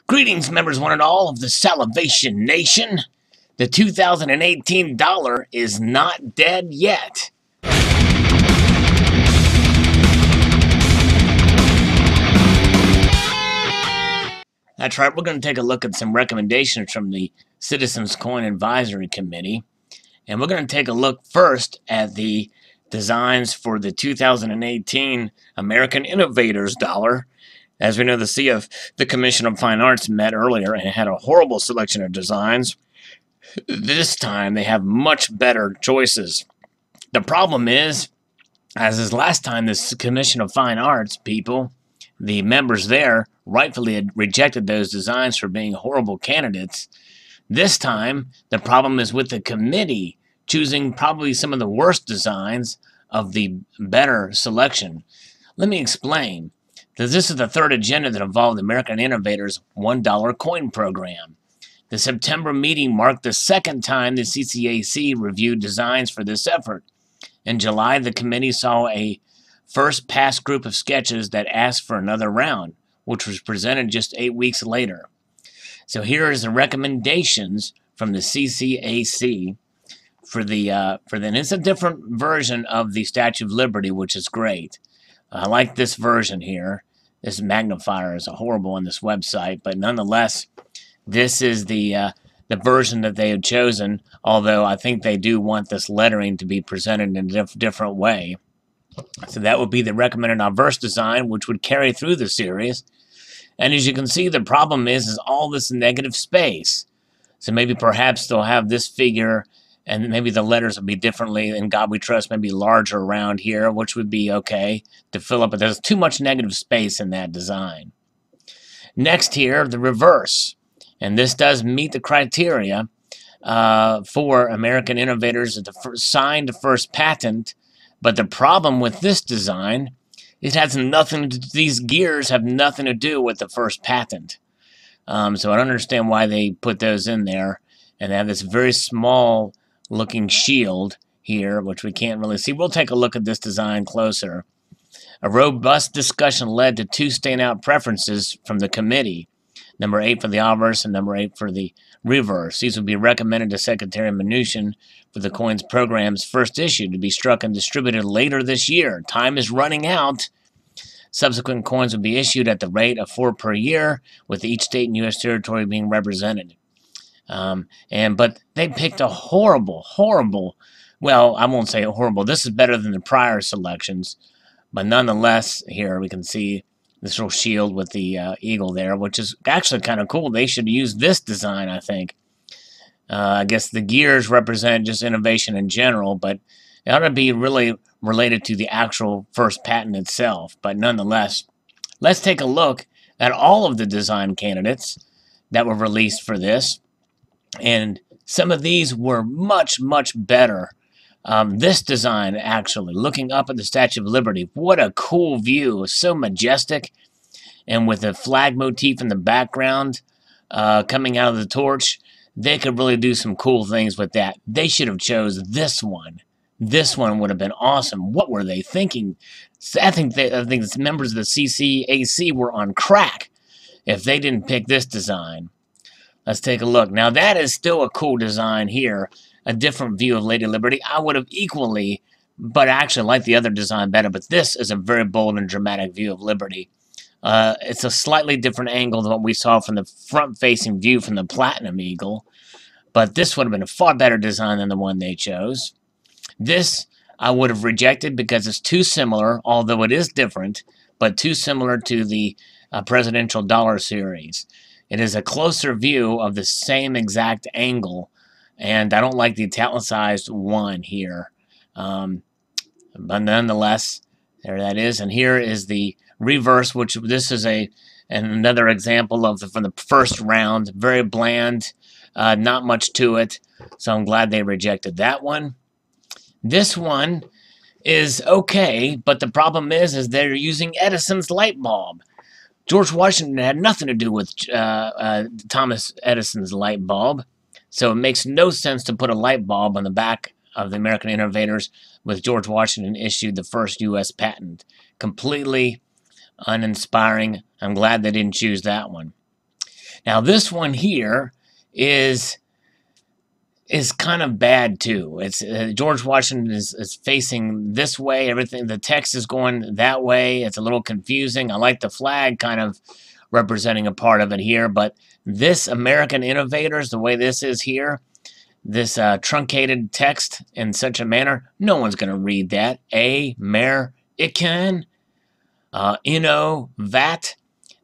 Greetings, members one and all of the Salivation Nation. The 2018 dollar is not dead yet. That's right, we're going to take a look at some recommendations from the Citizens Coin Advisory Committee. And we're going to take a look first at the designs for the 2018 American Innovators dollar. As we know, the Commission of Fine Arts met earlier and had a horrible selection of designs. This time, they have much better choices. The problem is, as is last time, this Commission of Fine Arts people, the members there, rightfully had rejected those designs for being horrible candidates. This time, the problem is with the committee choosing probably some of the worst designs of the better selection. Let me explain. This is the third agenda that involved American Innovators' $1 coin program. The September meeting marked the second time the CCAC reviewed designs for this effort. In July, the committee saw a first-pass group of sketches that asked for another round, which was presented just 8 weeks later. So here is the recommendations from the CCAC for and it's a different version of the Statue of Liberty, which is great. I like this version here. This magnifier is horrible on this website, but nonetheless, this is the version that they have chosen, although I think they do want this lettering to be presented in a different way. So that would be the recommended obverse design, which would carry through the series. And as you can see, the problem is all this negative space. So maybe perhaps they'll have this figure, and maybe the letters will be differently, In God We Trust maybe larger around here, which would be okay to fill up, but there's too much negative space in that design. Next here, the reverse. And this does meet the criteria for American Innovators to sign the first patent. But the problem with this design, it has nothing to, these gears have nothing to do with the first patent. So I don't understand why they put those in there. And they have this very small looking shield here, which we can't really see. We'll take a look at this design closer. A robust discussion led to two standout preferences from the committee. Number 8 for the obverse and number 8 for the reverse. These would be recommended to Secretary Mnuchin for the coin's program's first issue to be struck and distributed later this year. Time is running out. Subsequent coins would be issued at the rate of 4 per year, with each state and U.S. territory being represented. But they picked a horrible, well, I won't say horrible. This is better than the prior selections. But nonetheless, here we can see this little shield with the eagle there, which is actually kind of cool. They should use this design, I think. I guess the gears represent just innovation in general, but it ought to be really related to the actual first patent itself. But nonetheless, let's take a look at all of the design candidates that were released for this. And some of these were much, much better. This design, actually, looking up at the Statue of Liberty, what a cool view. It was so majestic. And with the flag motif in the background coming out of the torch, they could really do some cool things with that. They should have chose this one. This one would have been awesome. What were they thinking? I think the members of the CCAC were on crack if they didn't pick this design. Let's take a look. Now, that is still a cool design here. A different view of Lady Liberty. I would have equally, but actually like the other design better, but this is a very bold and dramatic view of Liberty. It's a slightly different angle than what we saw from the front-facing view from the Platinum Eagle, but this would have been a far better design than the one they chose. This I would have rejected because it's too similar, although it is different, but too similar to the presidential dollar series. It is a closer view of the same exact angle, and I don't like the italicized one here. But nonetheless, there that is. And here is the reverse, which this is another example of from the first round. Very bland, not much to it. So I'm glad they rejected that one. This one is okay, but the problem is they're using Edison's light bulb. George Washington had nothing to do with Thomas Edison's light bulb. So it makes no sense to put a light bulb on the back of the American Innovators with George Washington issued the first U.S. patent. Completely uninspiring. I'm glad they didn't choose that one. Now this one here is kind of bad too. It's George Washington is facing this way. Everything, the text is going that way. It's a little confusing. I like the flag kind of representing a part of it here, but this American innovators, the way this is here, this truncated text in such a manner, no one's going to read that. American, VAT,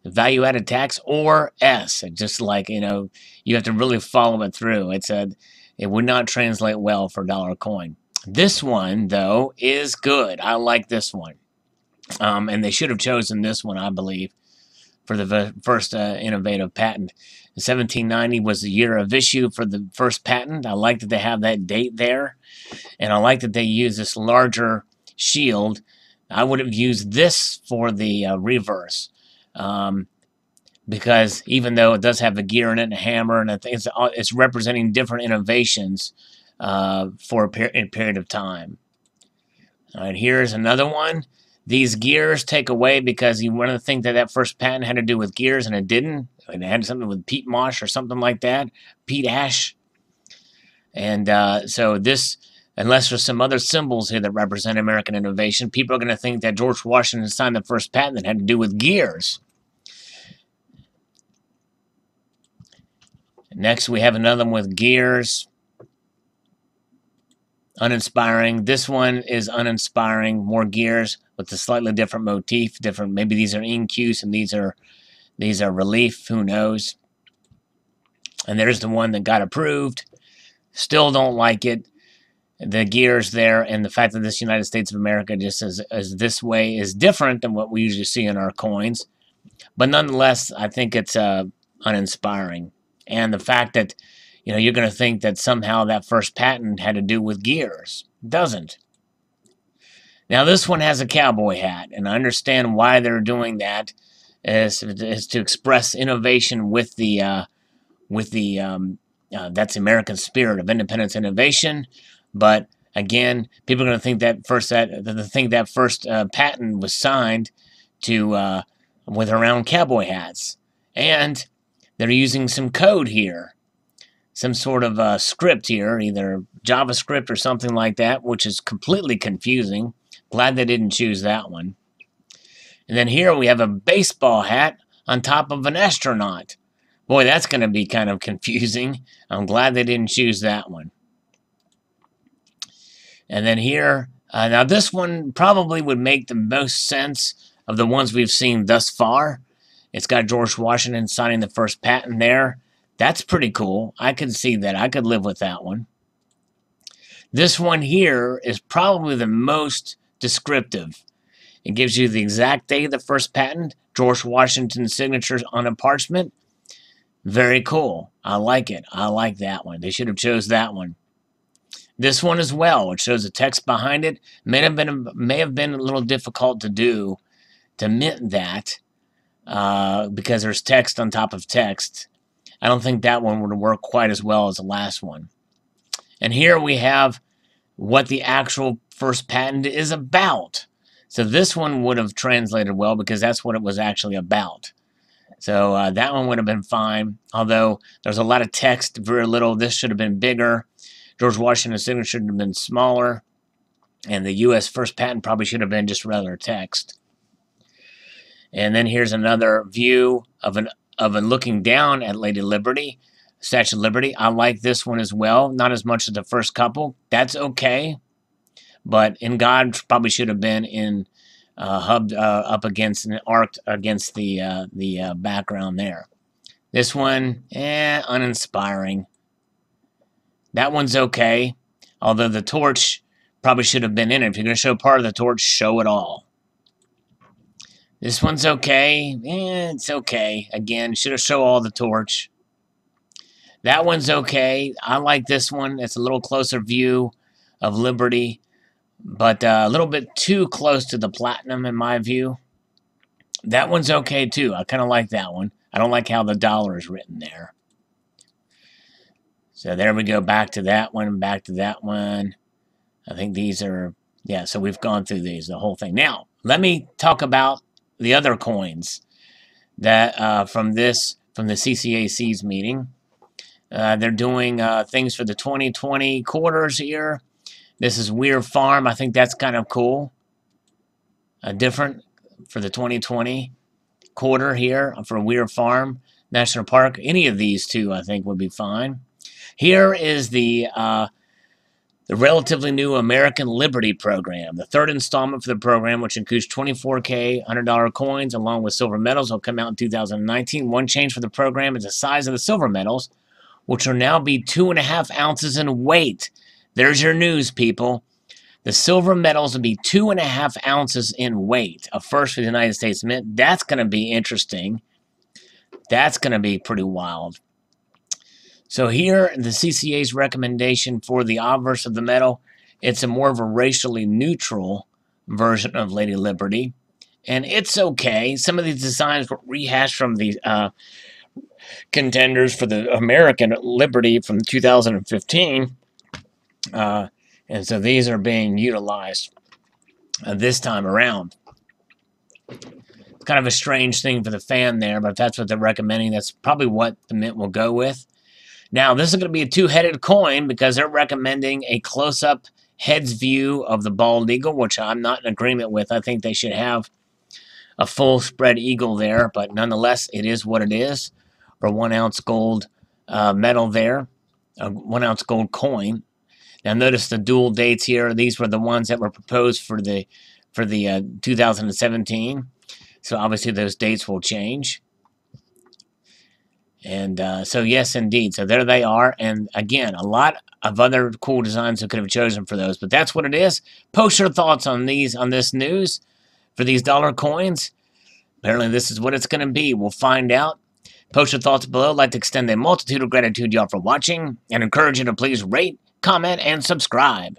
value-added tax, or S. Just like, you have to really follow it through. It would not translate well for dollar coin. This one, though, is good. I like this one. And they should have chosen this one, I believe, for the first innovative patent. 1790 was the year of issue for the first patent. I like that they have that date there. And I like that they use this larger shield. I would have used this for the reverse. Because even though it does have a gear in it and a hammer, and I think it's representing different innovations for a period of time. All right, here's another one. These gears take away because you want to think that first patent had to do with gears, and it didn't. It had something with peat moss or something like that, peat ash. And so this, unless there's some other symbols here that represent American innovation, people are going to think that George Washington signed the first patent that had to do with gears. Next, we have another one with gears. Uninspiring. This one is uninspiring. More gears with a slightly different motif. Different. Maybe these are in-cuse and these are relief. Who knows? And there's the one that got approved. Still don't like it. The gears there, and the fact that this United States of America just as this way is different than what we usually see in our coins. But nonetheless, I think it's uninspiring. And the fact that, you're going to think that somehow that first patent had to do with gears. It doesn't. Now, this one has a cowboy hat, and I understand why they're doing that is to express innovation with the that's the American spirit of independence innovation. But again, people are going to think that first patent was signed to with around cowboy hats, and they're using some code here, some sort of script here, either JavaScript or something like that, which is completely confusing. Glad they didn't choose that one. And then here we have a baseball hat on top of an astronaut. Boy, that's going to be kind of confusing. I'm glad they didn't choose that one. And then here, now this one probably would make the most sense of the ones we've seen thus far. It's got George Washington signing the first patent there. That's pretty cool. I could see that. I could live with that one. This one here is probably the most descriptive. It gives you the exact date of the first patent, George Washington's signatures on a parchment. Very cool. I like it. I like that one. They should have chose that one. This one as well. It shows the text behind it. May have been a little difficult to do to mint that because there's text on top of text. I don't think that one would work quite as well as the last one. And here we have what the actual first patent is about. So this one would have translated well because that's what it was actually about. So that one would have been fine. Although there's a lot of text, very little. This should have been bigger. George Washington's signature should have been smaller. And the U.S. first patent probably should have been just regular text. And then here's another view of looking down at Lady Liberty, Statue of Liberty. I like this one as well. Not as much as the first couple. That's okay. But in God probably should have been in hubbed up against and arced against the background there. This one, uninspiring. That one's okay. Although the torch probably should have been in it. If you're going to show part of the torch, show it all. This one's okay. It's okay. Again, should have shown all the torch. That one's okay. I like this one. It's a little closer view of Liberty, but a little bit too close to the platinum in my view. That one's okay too. I kind of like that one. I don't like how the dollar is written there. So there we go. Back to that one. Back to that one. I think these are, yeah, so we've gone through these, the whole thing. Now, let me talk about the other coins that from from the CCAC's meeting. They're doing things for the 2020 quarters here. This is Weir Farm. I think that's kind of cool. Different for the 2020 quarter here for Weir Farm National Park. Any of these two, I think, would be fine. Here is the relatively new American Liberty program. The third installment for the program, which includes 24K $100 coins along with silver medals, will come out in 2019. One change for the program is the size of the silver medals, which will now be 2.5 ounces in weight. There's your news, people. The silver medals will be 2.5 ounces in weight. A first for the United States Mint. That's going to be interesting. That's going to be pretty wild. So here, the CCA's recommendation for the obverse of the metal, it's a more of a racially neutral version of Lady Liberty. And it's okay. Some of these designs were rehashed from the contenders for the American Liberty from 2015. And so these are being utilized this time around. It's kind of a strange thing for the fan there, but if that's what they're recommending, that's probably what the Mint will go with. Now, this is going to be a two-headed coin because they're recommending a close-up heads view of the bald eagle, which I'm not in agreement with. I think they should have a full spread eagle there, but nonetheless, it is what it is. For 1 ounce gold metal there, a 1 ounce gold coin. Now, notice the dual dates here. These were the ones that were proposed for the 2017. So obviously, those dates will change. And so, yes, indeed. So there they are. And again, a lot of other cool designs who could have chosen for those. But that's what it is. Post your thoughts on this news for these dollar coins. Apparently, this is what it's going to be. We'll find out. Post your thoughts below. I'd like to extend a multitude of gratitude to y'all for watching and encourage you to please rate, comment, and subscribe.